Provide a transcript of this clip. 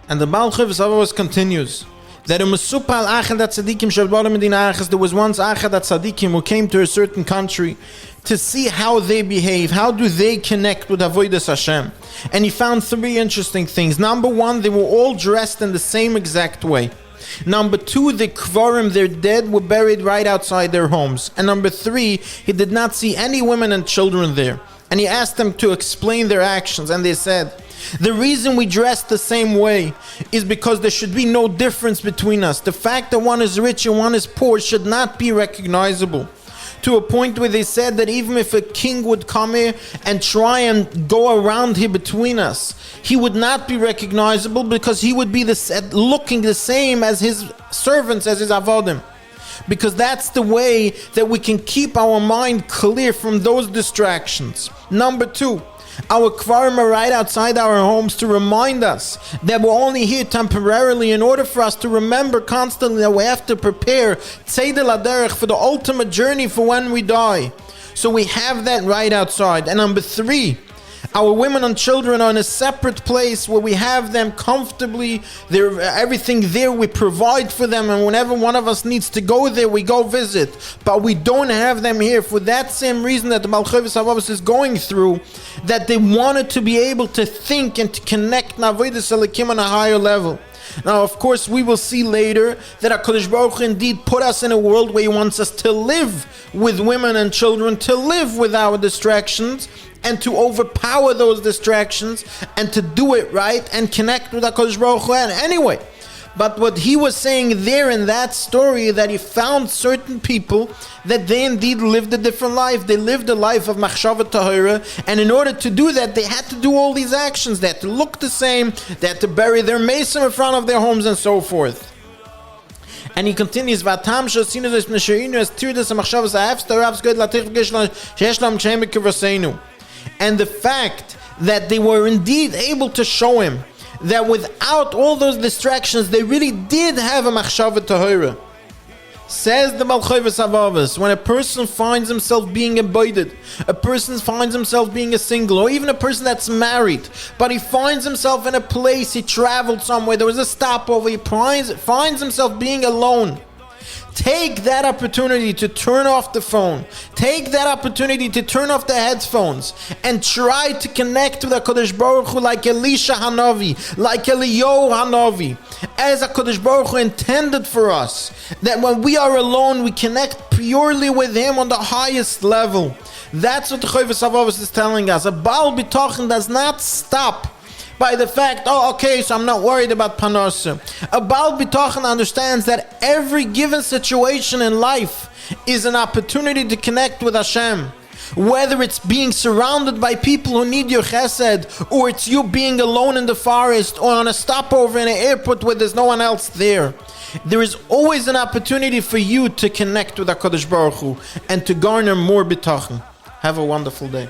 And the Baal Chovas always continues that there was once Achad Tzadikim who came to a certain country to see how they behave, how do they connect with Avodas Hashem. And he found three interesting things. Number one, they were all dressed in the same exact way. Number two, the Kvarim, their dead, were buried right outside their homes. And number three, he did not see any women and children there. And he asked them to explain their actions, and they said, the reason we dress the same way is because there should be no difference between us. The fact that one is rich and one is poor should not be recognizable. To a point where they said that even if a king would come here and try and go around here between us, he would not be recognizable because he would be looking the same as his servants, as his avodim. Because that's the way that we can keep our mind clear from those distractions. Number two, our kvarim are right outside our homes to remind us that we're only here temporarily, in order for us to remember constantly that we have to prepare tzedel haderech for the ultimate journey for when we die. So we have that right outside. And number three, our women and children are in a separate place where we have them comfortably. Everything there we provide for them, and whenever one of us needs to go there, we go visit. But we don't have them here for that same reason that the Chovas is going through, that they wanted to be able to think and to connect Avodas Elokim on a higher level. Now, of course, we will see later that HaKadosh Baruch Hu indeed put us in a world where He wants us to live with women and children, to live with our distractions, and to overpower those distractions, and to do it right, and connect with HaKadosh Baruch Hu. And anyway, but what he was saying there in that story, that he found certain people that they indeed lived a different life. They lived a life of machshava tahira, and in order to do that, they had to do all these actions. They had to look the same, they had to bury their mason in front of their homes, and so forth. And he continues, and the fact that they were indeed able to show him that without all those distractions, they really did have a machshava tahira. Says the Halevovas, when a person finds himself being embodied, a person finds himself being a single, or even a person that's married, but he finds himself in a place, he traveled somewhere, there was a stopover, he finds himself being alone. Take that opportunity to turn off the phone. Take that opportunity to turn off the headphones and try to connect with HaKadosh Baruch Hu like Elisha Hanavi, like Eliyahu Hanavi, as HaKadosh Baruch Hu intended for us. That when we are alone, we connect purely with Him on the highest level. That's what the Chovas is telling us. A Baal Bitachon does not stop by the fact, so I'm not worried about parsha. A Baal Bitachon understands that every given situation in life is an opportunity to connect with Hashem. Whether it's being surrounded by people who need your chesed, or it's you being alone in the forest, or on a stopover in an airport where there's no one else there. There is always an opportunity for you to connect with HaKadosh Baruch Hu and to garner more bitachon. Have a wonderful day.